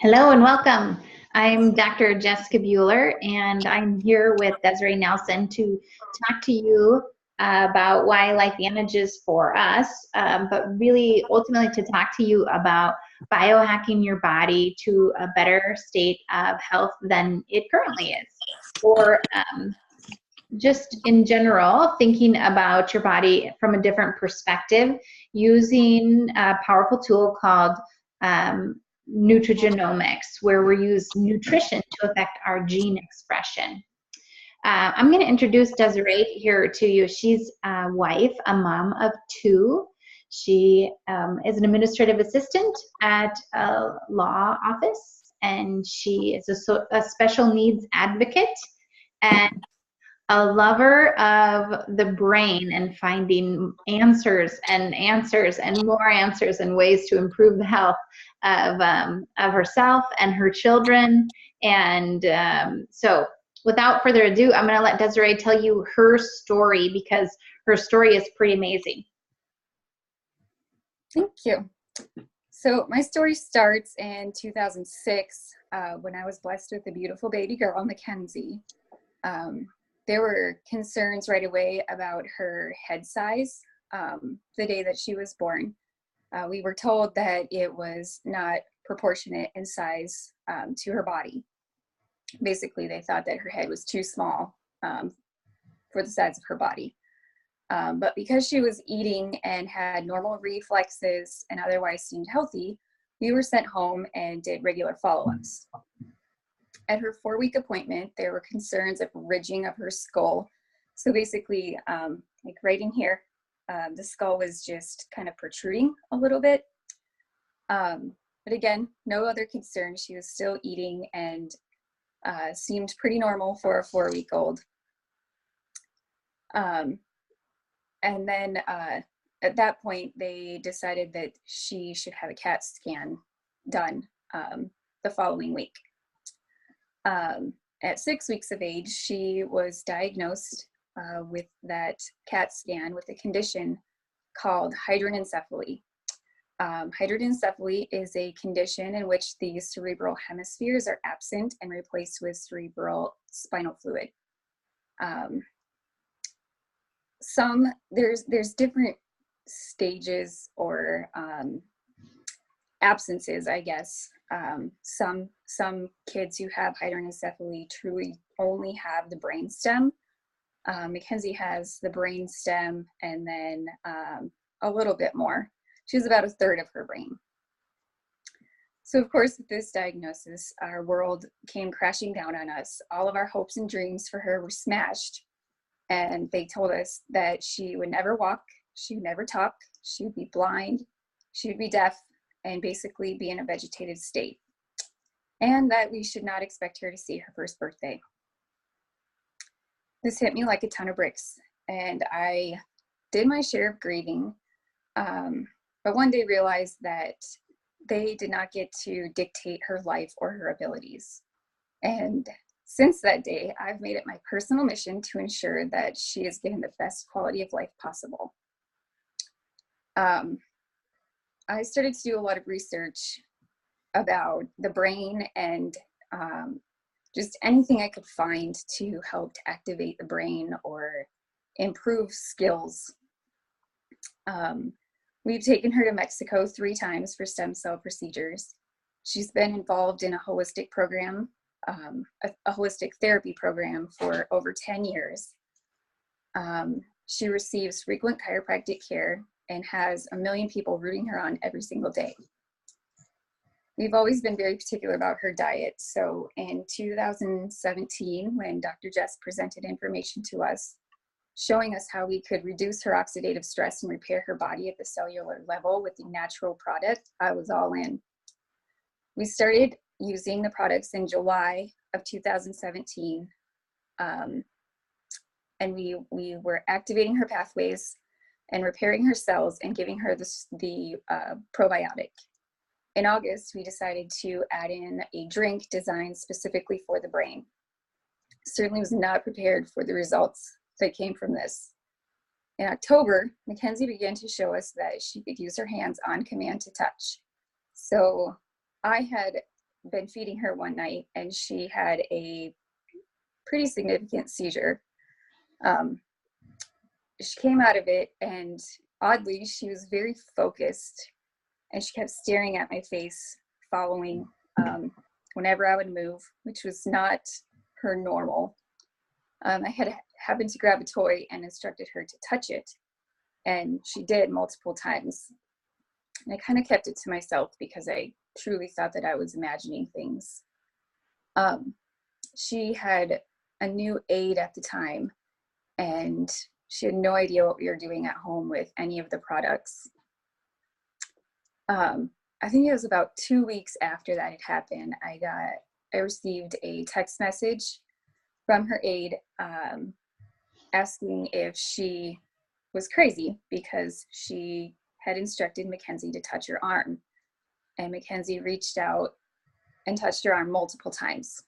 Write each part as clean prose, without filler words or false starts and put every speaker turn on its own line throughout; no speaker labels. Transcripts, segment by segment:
Hello and welcome. I'm Dr. Jessica Bueller, and I'm here with Desiree Nelson to talk to you about why LifeVantage is for us, but really ultimately to talk to you about biohacking your body to a better state of health than it currently is, or just in general, thinking about your body from a different perspective using a powerful tool called nutrigenomics, where we use nutrition to affect our gene expression. I'm going to introduce Desiree here to you. She's a wife, a mom of two. She is an administrative assistant at a law office, and she is a special needs advocate and a lover of the brain and finding answers and more answers and ways to improve the health of herself and her children. And so without further ado, I'm going to let Desiree tell you her story, because her story is pretty amazing.
Thank you. So my story starts in 2006 when I was blessed with a beautiful baby girl, Mackenzie. There were concerns right away about her head size the day that she was born. We were told that it was not proportionate in size to her body. Basically, they thought that her head was too small for the size of her body. But because she was eating and had normal reflexes and otherwise seemed healthy, we were sent home and did regular follow-ups. At her 4-week appointment, there were concerns of ridging of her skull. So basically, like right in here, the skull was just kind of protruding a little bit. But again, no other concerns. She was still eating and seemed pretty normal for a 4-week-old. And then at that point, they decided that she should have a CAT scan done the following week. At 6 weeks of age, she was diagnosed with that CAT scan with a condition called hydranencephaly. Hydranencephaly is a condition in which the cerebral hemispheres are absent and replaced with cerebral spinal fluid. There's different stages or absences, I guess. Some kids who have hydranencephaly truly only have the brain stem. Mackenzie has the brain stem and then a little bit more. She has about a third of her brain. So of course, with this diagnosis, our world came crashing down on us. All of our hopes and dreams for her were smashed. And they told us that she would never walk, she would never talk, she would be blind, she would be deaf, and basically be in a vegetative state. And that we should not expect her to see her first birthday. This hit me like a ton of bricks, and I did my share of grieving, but one day realized that they did not get to dictate her life or her abilities. And since that day, I've made it my personal mission to ensure that she is given the best quality of life possible. I started to do a lot of research about the brain and just anything I could find to help to activate the brain or improve skills. We've taken her to Mexico 3 times for stem cell procedures. She's been involved in a holistic program, a holistic therapy program for over 10 years. She receives frequent chiropractic care and has 1 million people rooting her on every single day. We've always been very particular about her diet. So in 2017, when Dr. Jess presented information to us, showing us how we could reduce her oxidative stress and repair her body at the cellular level with the natural product, I was all in. We started using the products in July of 2017, and we were activating her pathways and repairing her cells and giving her the probiotic. In August, we decided to add in a drink designed specifically for the brain. Certainly was not prepared for the results that came from this. In October, Mackenzie began to show us that she could use her hands on command to touch. So I had been feeding her one night, and she had a pretty significant seizure. She came out of it, and oddly, she was very focused, and she kept staring at my face, following whenever I would move, which was not her normal. I had happened to grab a toy and instructed her to touch it, and she did multiple times. And I kind of kept it to myself because I truly thought that I was imagining things. She had a new aide at the time, and she had no idea what we were doing at home with any of the products. I think it was about 2 weeks after that had happened, I received a text message from her aide asking if she was crazy because she had instructed Mackenzie to touch her arm. And Mackenzie reached out and touched her arm multiple times.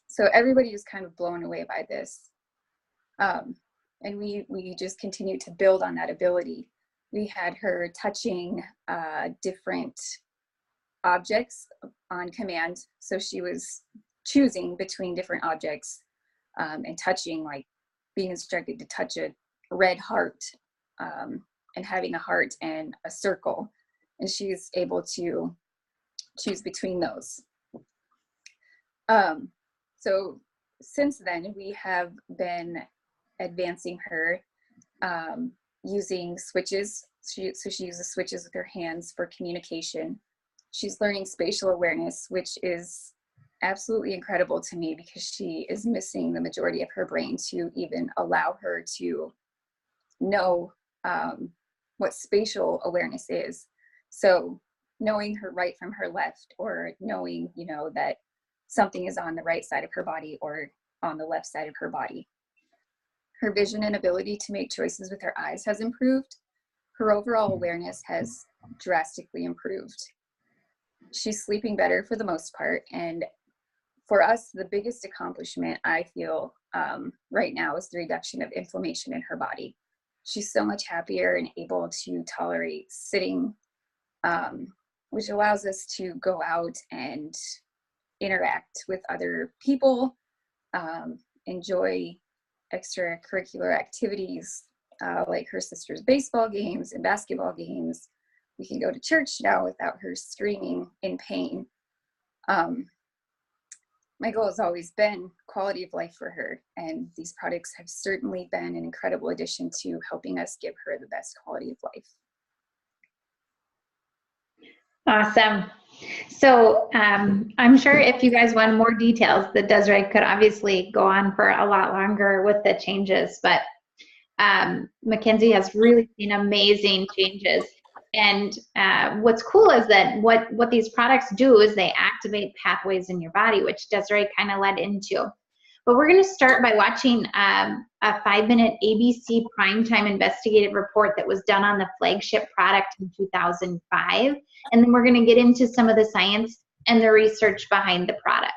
So everybody was kind of blown away by this. And we just continued to build on that ability. We had her touching different objects on command. So she was choosing between different objects and touching, like being instructed to touch a red heart and having a heart and a circle. And she's able to choose between those. So since then, we have been advancing her using switches. So she uses switches with her hands for communication. She's learning spatial awareness, which is absolutely incredible to me because she is missing the majority of her brain to even allow her to know what spatial awareness is. So knowing her right from her left, or knowing, you know, that something is on the right side of her body or on the left side of her body. Her vision and ability to make choices with her eyes has improved. Her overall awareness has drastically improved. She's sleeping better for the most part. And for us, the biggest accomplishment I feel right now is the reduction of inflammation in her body. She's so much happier and able to tolerate sitting, which allows us to go out and interact with other people, enjoy extracurricular activities like her sister's baseball games and basketball games. We can go to church now without her screaming in pain. My goal has always been quality of life for her, and these products have certainly been an incredible addition to helping us give her the best quality of life.
Awesome. So I'm sure if you guys want more details, the Desiree could obviously go on for a lot longer with the changes, but Mackenzie has really seen amazing changes. And what's cool is that what these products do is they activate pathways in your body, which Desiree kind of led into. But we're going to start by watching a 5-minute ABC primetime investigative report that was done on the flagship product in 2005. And then we're going to get into some of the science and the research behind the products.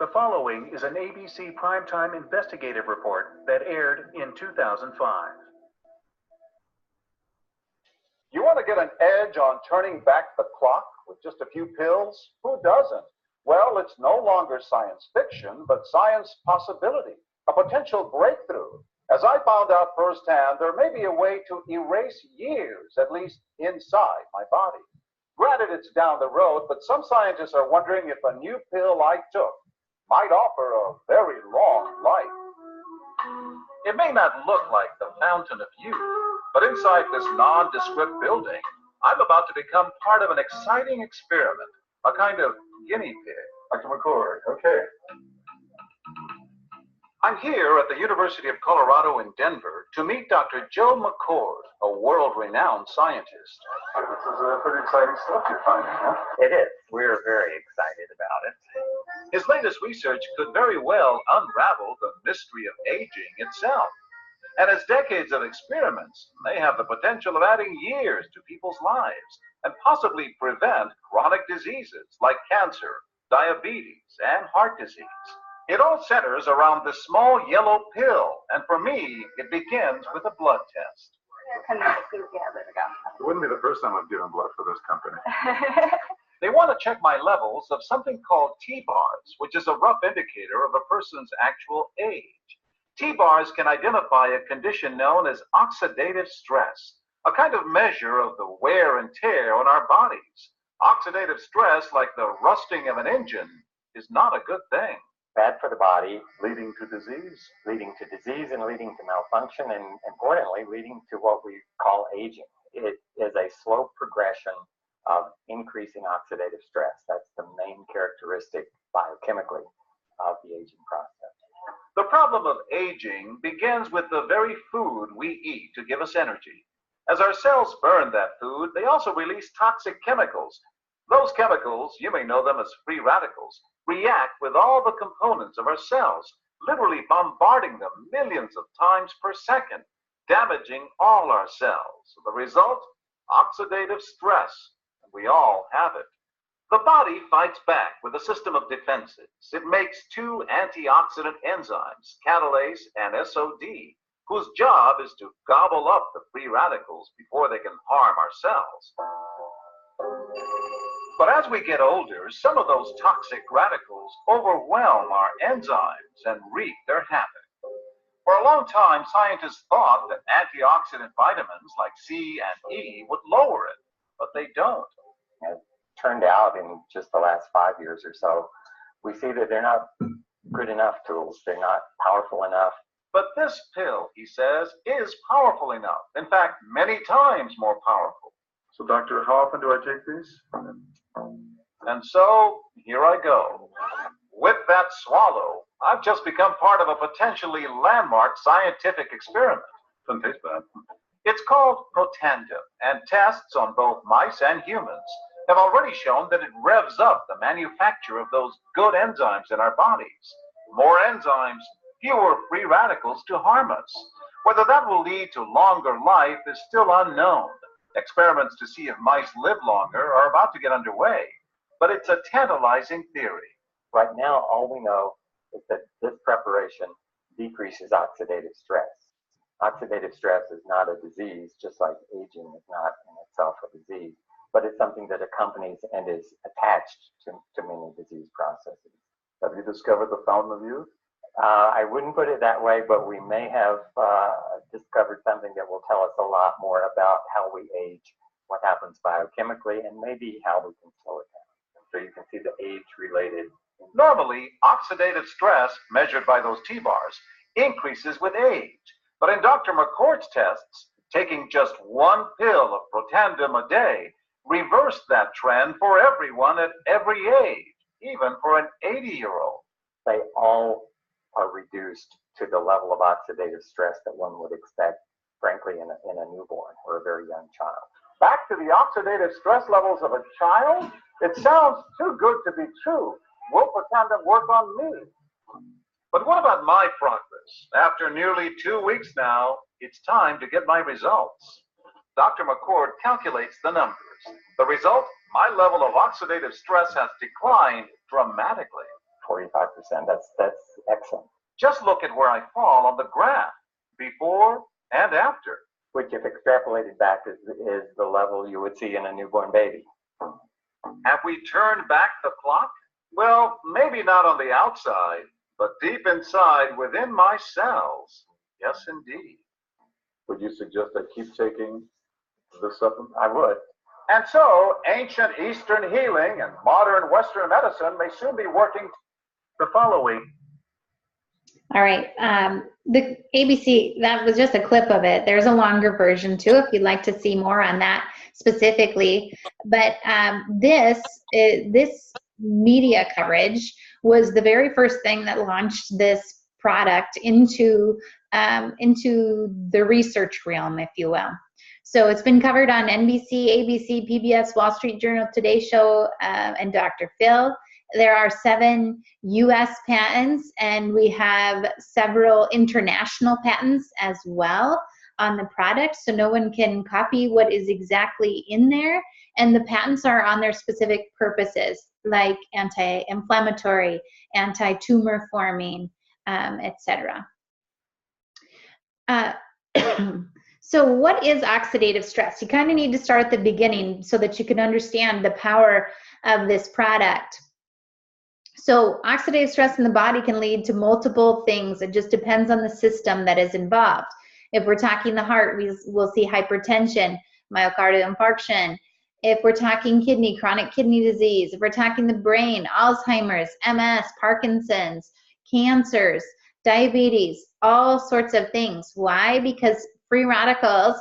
The following is an ABC primetime investigative report that aired in 2005.
You want to get an edge on turning back the clock with just a few pills? Who doesn't? Well, it's no longer science fiction, but science possibility, a potential breakthrough. As I found out firsthand, there may be a way to erase years, at least inside my body. Granted, it's down the road, but some scientists are wondering if a new pill I took might offer a very long life.
It may not look like the fountain of youth, but inside this nondescript building, I'm about to become part of an exciting experiment, a kind of guinea pig.
I can record, okay.
I'm here at the University of Colorado in Denver to meet Dr. Joe McCord, a world-renowned scientist.
This is pretty exciting stuff you're finding, huh?
It is. We're very excited about it.
His latest research could very well unravel the mystery of aging itself. And as decades of experiments, they have the potential of adding years to people's lives and possibly prevent chronic diseases like cancer, diabetes, and heart disease. It all centers around this small yellow pill, and for me, it begins with a blood test.
It wouldn't be the first time I've given blood for this company.
They want to check my levels of something called T-bars, which is a rough indicator of a person's actual age. T-bars can identify a condition known as oxidative stress, a kind of measure of the wear and tear on our bodies. Oxidative stress, like the rusting of an engine, is not a good thing.
Bad for the body,
Leading to disease.
leading to disease and leading to malfunction, and importantly, leading to what we call aging. It is a slow progression of increasing oxidative stress. That's the main characteristic biochemically of the aging process.
The problem of aging begins with the very food we eat to give us energy. As our cells burn that food, they also release toxic chemicals. Those chemicals, you may know them as free radicals, react with all the components of our cells, literally bombarding them millions of times per second, damaging all our cells. The result? Oxidative stress. We all have it. The body fights back with a system of defenses. It makes two antioxidant enzymes, catalase and SOD, whose job is to gobble up the free radicals before they can harm our cells. But as we get older, some of those toxic radicals overwhelm our enzymes and wreak their havoc. For a long time, scientists thought that antioxidant vitamins like C and E would lower it, but they don't.
It turned out in just the last 5 years or so, we see that they're not good enough tools. They're not powerful enough.
But this pill, he says, is powerful enough. In fact, many times more powerful.
So, doctor, how often do I take these?
And so, here I go. With that swallow, I've just become part of a potentially landmark scientific experiment.
Doesn't taste bad.
It's called Protandim, and tests on both mice and humans have already shown that it revs up the manufacture of those good enzymes in our bodies. More enzymes, fewer free radicals to harm us. Whether that will lead to longer life is still unknown. Experiments to see if mice live longer are about to get underway, but it's a tantalizing theory.
Right now, all we know is that this preparation decreases oxidative stress. Oxidative stress is not a disease, just like aging is not in itself a disease, but it's something that accompanies and is attached to many disease processes.
Have you discovered the fountain of youth?
I wouldn't put it that way, but we may have discovered something that will tell us a lot more about how we age, what happens biochemically, and maybe how we can slow it down. So you can see the age-related.
Normally, oxidative stress, measured by those T-bars, increases with age. But in Dr. McCord's tests, taking just one pill of Protandim a day reversed that trend for everyone at every age, even for an 80-year-old.
They all are reduced to the level of oxidative stress that one would expect, frankly, in a newborn or a very young child.
Back to the oxidative stress levels of a child? It sounds too good to be true. Will Protandim work on me?
But what about my progress? After nearly 2 weeks now, it's time to get my results. Dr. McCord calculates the numbers. The result? My level of oxidative stress has declined dramatically.
45%, that's excellent.
Just look at where I fall on the graph, before and after.
Which, if extrapolated back, is the level you would see in a newborn baby.
Have we turned back the clock? Well, maybe not on the outside, but deep inside within my cells. Yes, indeed.
Would you suggest I keep taking this supplement?
I would.
And so, ancient Eastern healing and modern Western medicine may soon be working
The following.
All right. The ABC, that was just a clip of it. There's a longer version too, if you'd like to see more on that specifically. But this media coverage was the very first thing that launched this product into the research realm, if you will. So it's been covered on NBC, ABC, PBS, Wall Street Journal, Today Show, and Dr. Phil. There are 7 U.S. patents, and we have several international patents as well on the product, so no one can copy what is exactly in there. And the patents are on their specific purposes, like anti-inflammatory, anti-tumor forming, etc. So what is oxidative stress? You kind of need to start at the beginning so that you can understand the power of this product. So oxidative stress in the body can lead to multiple things. It just depends on the system that is involved. If we're talking the heart, we'll see hypertension, myocardial infarction. If we're talking kidney, chronic kidney disease. If we're talking the brain, Alzheimer's, MS, Parkinson's, cancers, diabetes, all sorts of things. Why? Because free radicals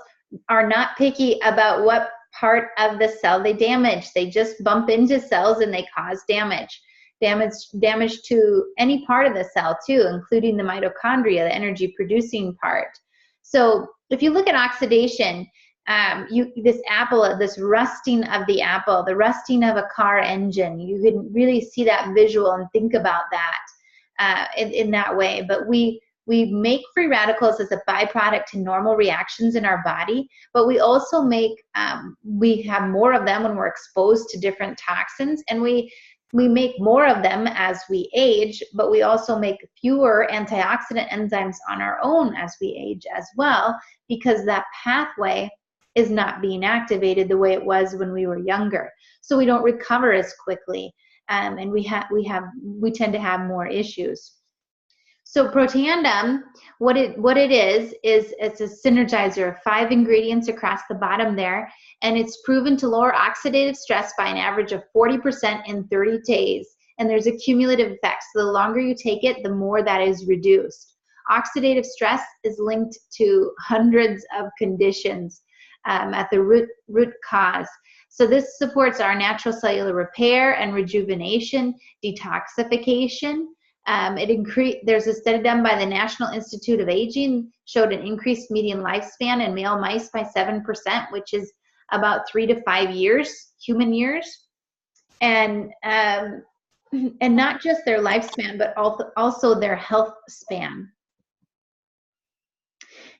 are not picky about what part of the cell they damage. They just bump into cells and they cause damage. Damage to any part of the cell too, including the mitochondria, the energy producing part. So if you look at oxidation, this rusting of the apple, the rusting of a car engine, you can really see that visual and think about that in that way. But we make free radicals as a byproduct to normal reactions in our body, but we also make, we have more of them when we're exposed to different toxins, and we make more of them as we age, but we also make fewer antioxidant enzymes on our own as we age as well, because that pathway is not being activated the way it was when we were younger. So we don't recover as quickly, and we tend to have more issues. So Protandim, what it is it's a synergizer of 5 ingredients across the bottom there, and it's proven to lower oxidative stress by an average of 40% in 30 days. And there's a cumulative effect. So the longer you take it, the more that is reduced. Oxidative stress is linked to hundreds of conditions at the root cause. So this supports our natural cellular repair and rejuvenation, detoxification. There's a study done by the National Institute of Aging showed an increased median lifespan in male mice by 7%, which is about 3 to 5 years, human years, and not just their lifespan, but also their health span.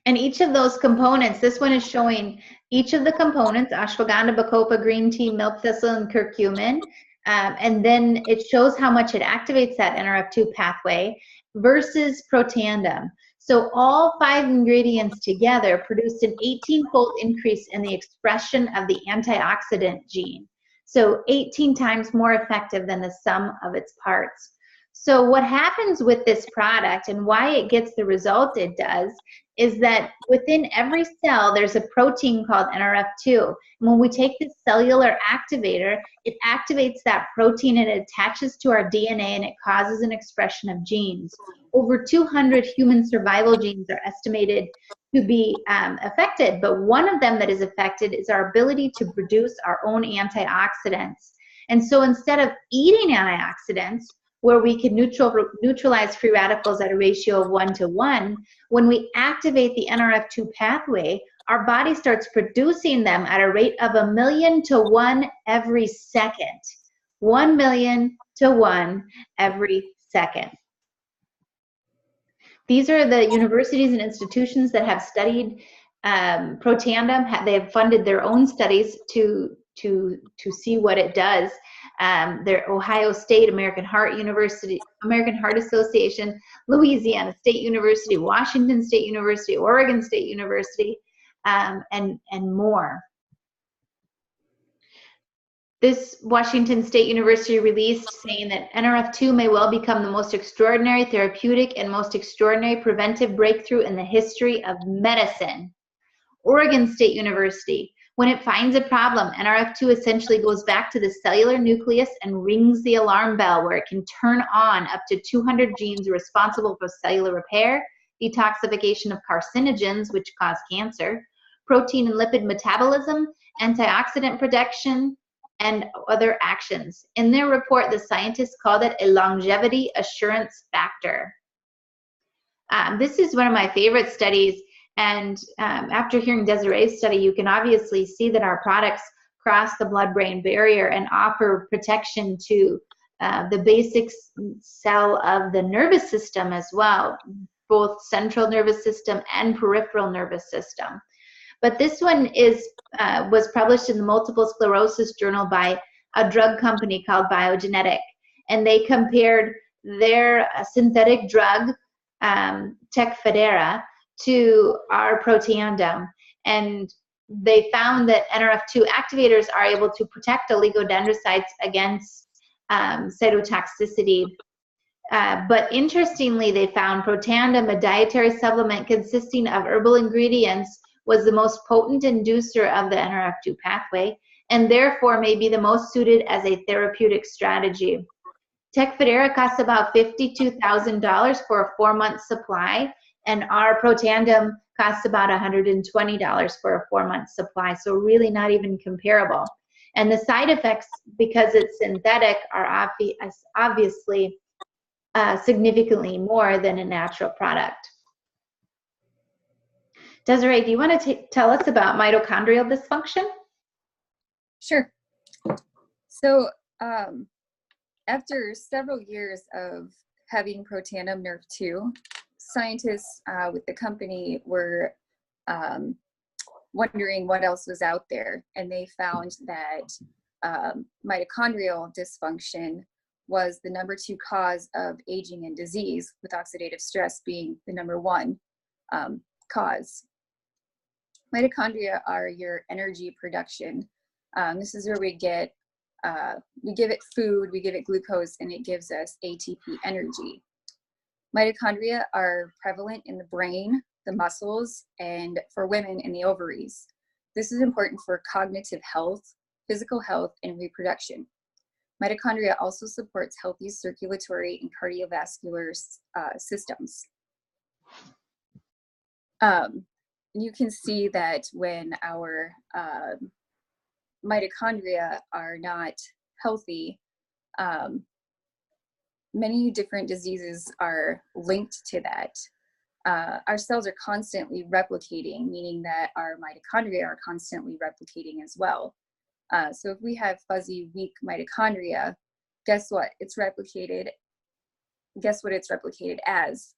And each of those components, this one is showing each of the components: ashwagandha, bacopa, green tea, milk thistle, and curcumin. And then it shows how much it activates that NRF2 pathway versus Protandim. So all 5 ingredients together produced an 18-fold increase in the expression of the antioxidant gene. So 18 times more effective than the sum of its parts. So what happens with this product and why it gets the result it does is that within every cell there's a protein called NRF2. And when we take this cellular activator, it activates that protein and it attaches to our DNA and it causes an expression of genes. Over 200 human survival genes are estimated to be affected, but one of them that is affected is our ability to produce our own antioxidants. And so instead of eating antioxidants, where we can neutralize free radicals at a ratio of 1:1, when we activate the NRF2 pathway, our body starts producing them at a rate of 1,000,000 to 1 every second. 1,000,000 to 1 every second. These are the universities and institutions that have studied Protandim. They have funded their own studies to see what it does. They're Ohio State, American Heart University, American Heart Association, Louisiana State University, Washington State University, Oregon State University, and more. This Washington State University released saying that NRF2 may well become the most extraordinary therapeutic and most extraordinary preventive breakthrough in the history of medicine. Oregon State University, when it finds a problem, NRF2 essentially goes back to the cellular nucleus and rings the alarm bell where it can turn on up to 200 genes responsible for cellular repair, detoxification of carcinogens, which cause cancer, protein and lipid metabolism, antioxidant production, and other actions. In their report, the scientists called it a longevity assurance factor. This is one of my favorite studies. And after hearing Desiree's study, you can obviously see that our products cross the blood-brain barrier and offer protection to the basic cell of the nervous system as well, both central nervous system and peripheral nervous system. But this one was published in the Multiple Sclerosis Journal by a drug company called Biogenetic, and they compared their synthetic drug, Tecfidera, to our Protandim. And they found that NRF2 activators are able to protect oligodendrocytes against cytotoxicity. But interestingly, they found Protandim, a dietary supplement consisting of herbal ingredients, was the most potent inducer of the NRF2 pathway, and therefore may be the most suited as a therapeutic strategy. Tecfidera costs about $52,000 for a 4-month supply, and our Protandim costs about $120 for a 4-month supply, so really not even comparable. And the side effects, because it's synthetic, are obviously significantly more than a natural product. Desiree, do you want to tell us about mitochondrial dysfunction?
Sure. So after several years of having Protandim Nerve 2, scientists with the company were wondering what else was out there, and they found that mitochondrial dysfunction was the #2 cause of aging and disease, with oxidative stress being the #1 cause. Mitochondria are your energy production. This is where we give it food, we give it glucose, and it gives us ATP energy. Mitochondria are prevalent in the brain, the muscles, and for women in the ovaries. This is important for cognitive health, physical health, and reproduction. Mitochondria also supports healthy circulatory and cardiovascular systems. You can see that when our mitochondria are not healthy, many different diseases are linked to that. Our cells are constantly replicating, meaning that our mitochondria are constantly replicating as well. So if we have fuzzy, weak mitochondria, guess what? It's replicated. Guess what it's replicated as?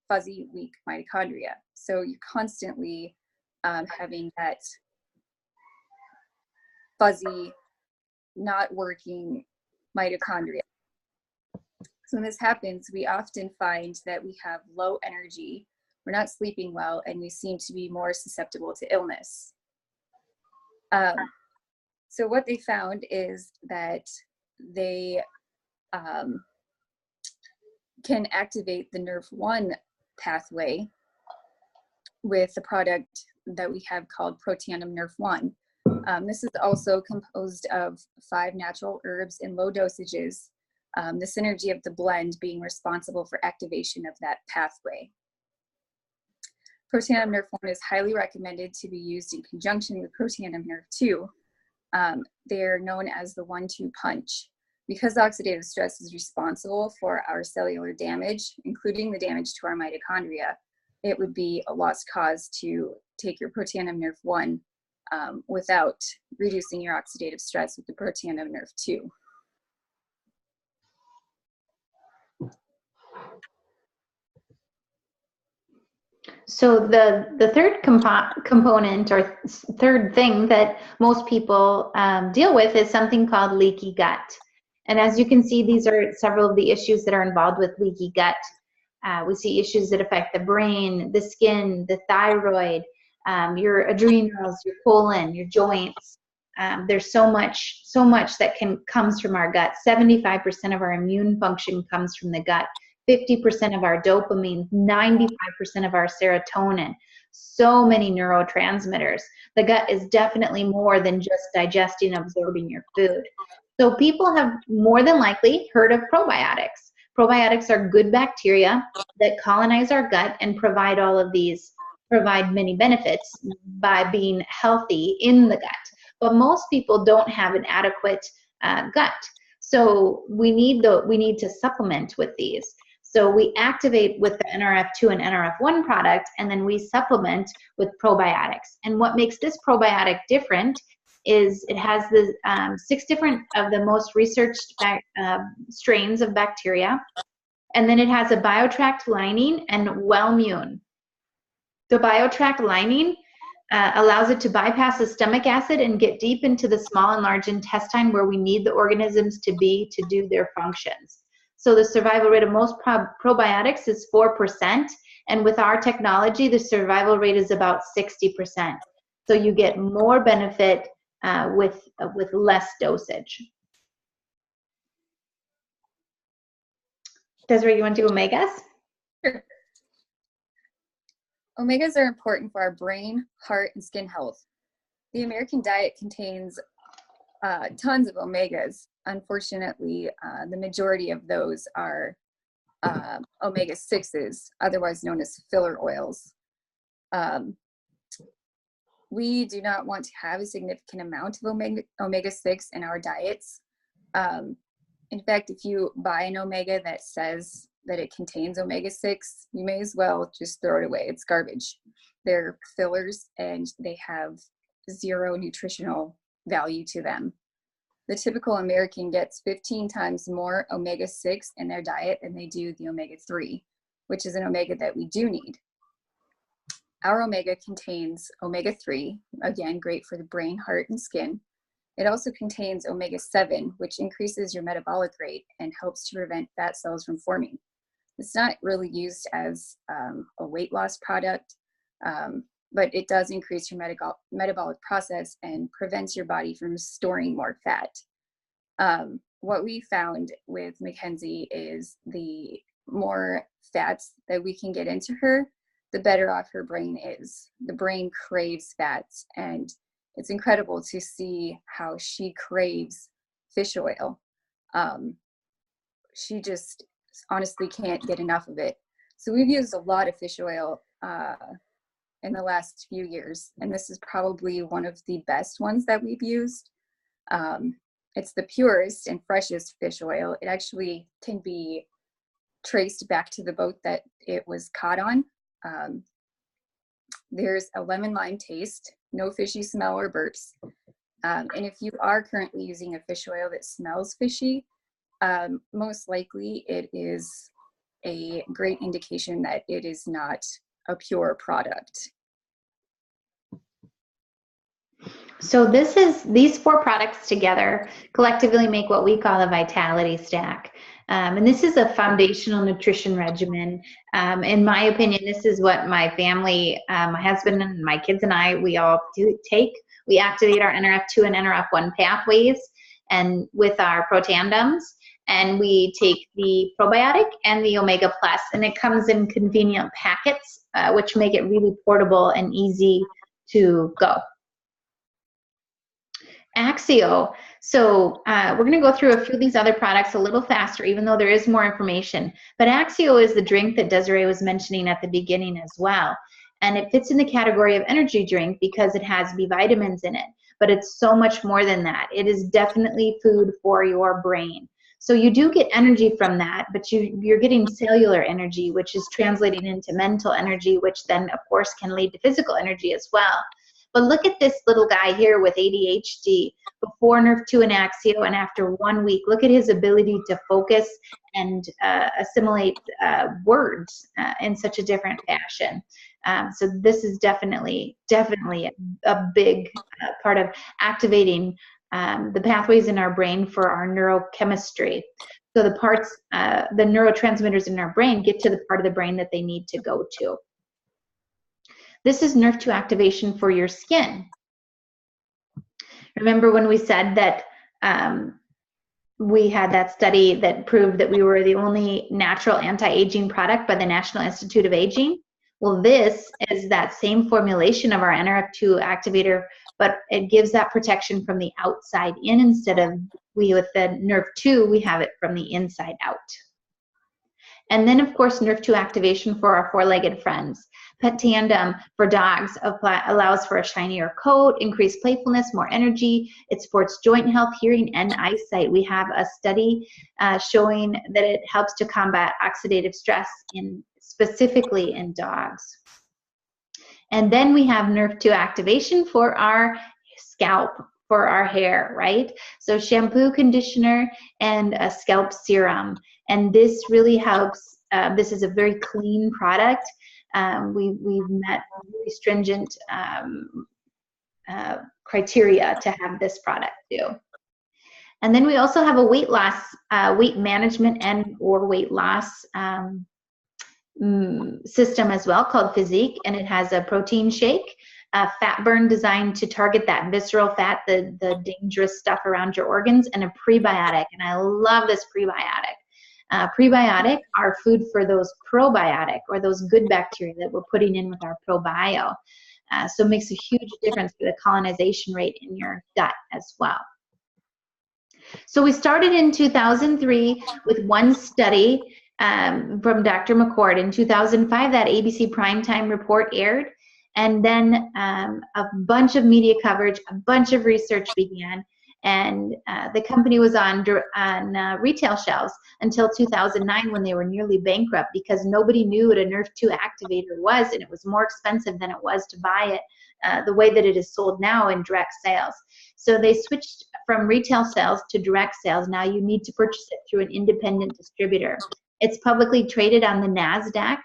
Fuzzy, weak mitochondria. So you're constantly having that fuzzy, not working mitochondria. So when this happens, we often find that we have low energy, we're not sleeping well, and we seem to be more susceptible to illness. So what they found is that they can activate the Nerve1 pathway with the product that we have called Protandim Nerve1. This is also composed of 5 natural herbs in low dosages, the synergy of the blend being responsible for activation of that pathway. Protandim Nerve1 is highly recommended to be used in conjunction with Protandim Nerve2. They're known as the 1-2 punch. Because oxidative stress is responsible for our cellular damage, including the damage to our mitochondria, it would be a lost cause to take your Protandim Nerve1 without reducing your oxidative stress with the Protandim Nerve2.
So the third component or third thing that most people deal with is something called leaky gut. And as you can see, these are several of the issues that are involved with leaky gut. We see issues that affect the brain, the skin, the thyroid, your adrenals, your colon, your joints. There's so much that comes from our gut. 75% of our immune function comes from the gut. 50% of our dopamine, 95% of our serotonin, so many neurotransmitters. The gut is definitely more than just digesting and absorbing your food. So people have more than likely heard of probiotics. Probiotics are good bacteria that colonize our gut and provide many benefits by being healthy in the gut. But most people don't have an adequate gut. So we need to supplement with these. So we activate with the NRF2 and NRF1 product, and then we supplement with probiotics. And what makes this probiotic different is it has the 6 different of the most researched strains of bacteria, and then it has a biotract lining and Wellmune. The biotract lining allows it to bypass the stomach acid and get deep into the small and large intestine where we need the organisms to be to do their functions. So the survival rate of most probiotics is 4%, And with our technology, the survival rate is about 60%. So you get more benefit with less dosage. Desiree, you want to do omegas?
Sure. Omegas are important for our brain, heart, and skin health. The American diet contains tons of omegas. Unfortunately, the majority of those are omega-6s, otherwise known as filler oils. We do not want to have a significant amount of omega-6 in our diets. In fact, if you buy an omega that says that it contains omega-6, you may as well just throw it away. It's garbage. They're fillers and they have zero nutritional value to them. The typical American gets 15 times more omega-6 in their diet than they do the omega-3, which is an omega that we do need. Our omega contains omega-3, again, great for the brain, heart, and skin. It also contains omega-7, which increases your metabolic rate and helps to prevent fat cells from forming. It's not really used as a weight loss product, but it does increase your metabolic process and prevents your body from storing more fat. What we found with Mackenzie is the more fats that we can get into her, the better off her brain is. The brain craves fats, and it's incredible to see how she craves fish oil. She just honestly can't get enough of it. So we've used a lot of fish oil in the last few years, and this is probably one of the best ones that we've used. It's the purest and freshest fish oil. It actually can be traced back to the boat that it was caught on. There's a lemon lime taste, no fishy smell or burps. And if you are currently using a fish oil that smells fishy, most likely it is a great indication that it is not a pure product.
So these 4 products together collectively make what we call a vitality stack. And this is a foundational nutrition regimen. In my opinion, this is what my family, my husband and my kids and I, we all take. We activate our NRF2 and NRF1 pathways and with our protandems, and we take the probiotic and the Omega Plus, and it comes in convenient packets, which make it really portable and easy to go. Axio. So we're going to go through a few of these other products a little faster, even though there is more information. But Axio is the drink that Desiree was mentioning at the beginning as well. And it fits in the category of energy drink because it has B vitamins in it. But it's so much more than that. It is definitely food for your brain. So you do get energy from that, but you're getting cellular energy, which is translating into mental energy, which then, of course, can lead to physical energy as well. But look at this little guy here with ADHD, before NRF2 and Axio, and after 1 week, look at his ability to focus and assimilate words in such a different fashion. So this is definitely a big part of activating the pathways in our brain for our neurochemistry. So the parts, the neurotransmitters in our brain get to the part of the brain that they need to go to. This is NRF2 activation for your skin. Remember when we said that we had that study that proved that we were the only natural anti-aging product by the National Institute of Aging? Well, this is that same formulation of our NRF2 activator, but it gives that protection from the outside in instead of with the NRF2, we have it from the inside out. And then, of course, NRF2 activation for our 4-legged friends. Pet Tandem for dogs allows for a shinier coat, increased playfulness, more energy. It supports joint health, hearing, and eyesight. We have a study showing that it helps to combat oxidative stress specifically in dogs. And then we have NRF2 activation for our scalp, for our hair, right? So shampoo, conditioner, and a scalp serum. And this really helps. This is a very clean product. We've met really stringent criteria to have this product too. And then we also have a weight loss, weight management and or weight loss system as well called Physique, and it has a protein shake, a fat burn designed to target that visceral fat, the dangerous stuff around your organs, and a prebiotic. And I love this prebiotic. Prebiotic are food for those probiotic, or those good bacteria that we're putting in with our probio. So it makes a huge difference for the colonization rate in your gut as well. So we started in 2003 with one study from Dr. McCord. In 2005, that ABC Primetime report aired, and then a bunch of media coverage, a bunch of research began, and the company was on retail shelves until 2009, when they were nearly bankrupt because nobody knew what a Nerf2 activator was, and it was more expensive than it was to buy it the way that it is sold now in direct sales. So they switched from retail sales to direct sales. Now you need to purchase it through an independent distributor. It's publicly traded on the NASDAQ.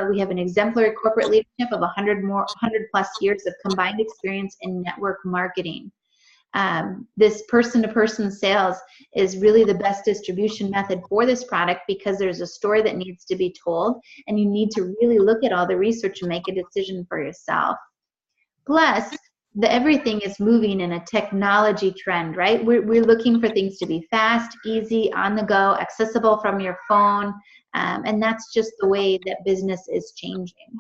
We have an exemplary corporate leadership of 100 plus years of combined experience in network marketing. This person-to-person sales is really the best distribution method for this product, because there's a story that needs to be told, and you need to really look at all the research and make a decision for yourself. Plus, everything is moving in a technology trend, right? We're looking for things to be fast, easy, on the go, accessible from your phone, and that's just the way that business is changing.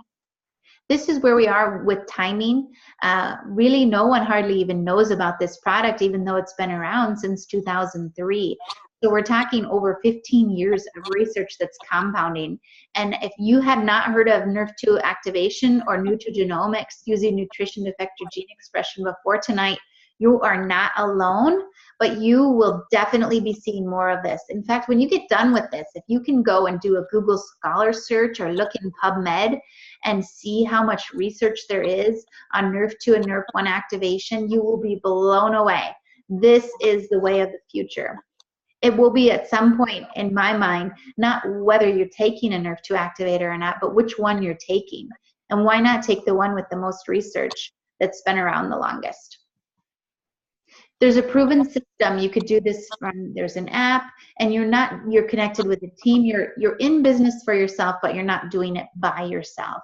This is where we are with timing. Really, no one hardly even knows about this product, even though it's been around since 2003. So we're talking over 15 years of research that's compounding. And if you had not heard of Nerf2 activation or nutrigenomics using nutrition to affect your gene expression before tonight, you are not alone, but you will definitely be seeing more of this. In fact, when you get done with this, if you can go and do a Google Scholar search or look in PubMed and see how much research there is on Nerf2 and Nerf1 activation, you will be blown away. This is the way of the future. It will be at some point, in my mind, not whether you're taking a Nerf2 activator or not, but which one you're taking. And why not take the one with the most research that's been around the longest? There's a proven system. You could do this from, there's an app, and you're connected with a team. You're in business for yourself, but you're not doing it by yourself.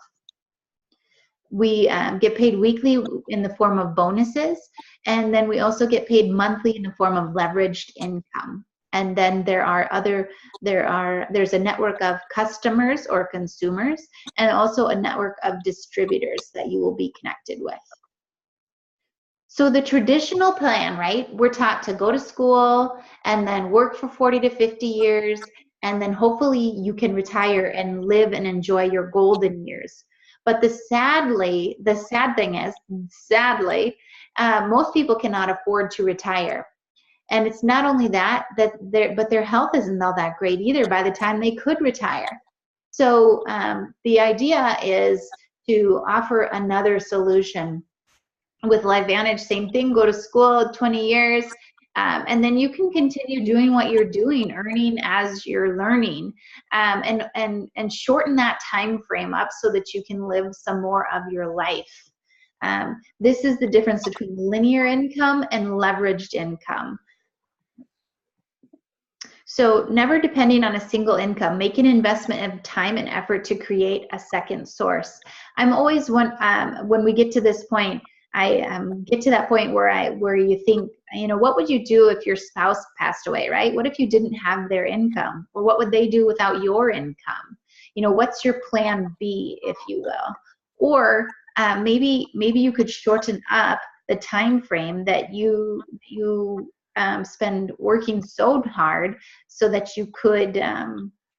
We get paid weekly in the form of bonuses, and then we also get paid monthly in the form of leveraged income. And then there's a network of customers or consumers, and also a network of distributors that you will be connected with. So the traditional plan, right? We're taught to go to school and then work for 40 to 50 years, and then hopefully you can retire and live and enjoy your golden years. But the sad thing is, most people cannot afford to retire. And it's not only that, but their health isn't all that great either by the time they could retire. So the idea is to offer another solution. With LifeVantage, same thing, go to school 20 years, and then you can continue doing what you're doing, earning as you're learning, and shorten that time frame up so that you can live some more of your life. This is the difference between linear income and leveraged income. So never depending on a single income, make an investment of time and effort to create a second source. I'm always when we get to this point, I get to that point where you think, what would you do if your spouse passed away, right? What if you didn't have their income? Or what would they do without your income? What's your plan B, if you will? Or maybe you could shorten up the time frame that you spend working so hard, so that you could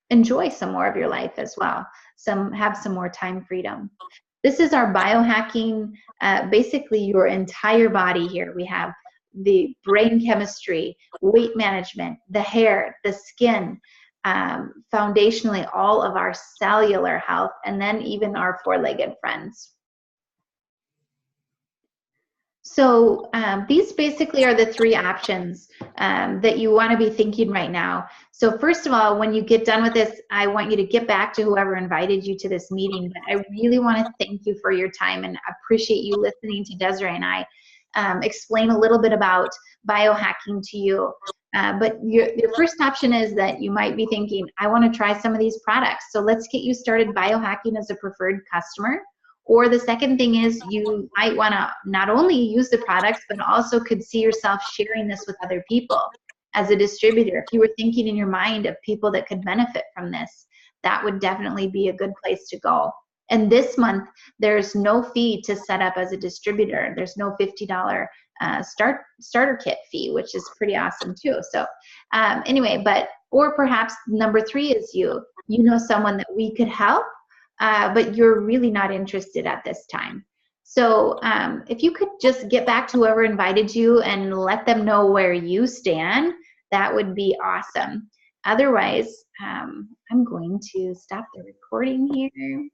enjoy some more of your life as well, have some more time freedom. This is our biohacking, basically your entire body here. We have the brain chemistry, weight management, the hair, the skin, foundationally all of our cellular health, and then even our four-legged friends. So these basically are the three options that you want to be thinking right now. So first of all, when you get done with this, I want you to get back to whoever invited you to this meeting. But I really want to thank you for your time and appreciate you listening to Desiree and I explain a little bit about biohacking to you. But your first option is that you might be thinking, I want to try some of these products. So let's get you started biohacking as a preferred customer. Or the second thing is you might want to not only use the products, but also could see yourself sharing this with other people as a distributor. If you were thinking in your mind of people that could benefit from this, that would definitely be a good place to go. And this month, there's no fee to set up as a distributor. There's no $50 starter kit fee, which is pretty awesome too. So anyway, or perhaps number 3 is you know someone that we could help, but you're really not interested at this time. So if you could just get back to whoever invited you and let them know where you stand, that would be awesome. Otherwise, I'm going to stop the recording here.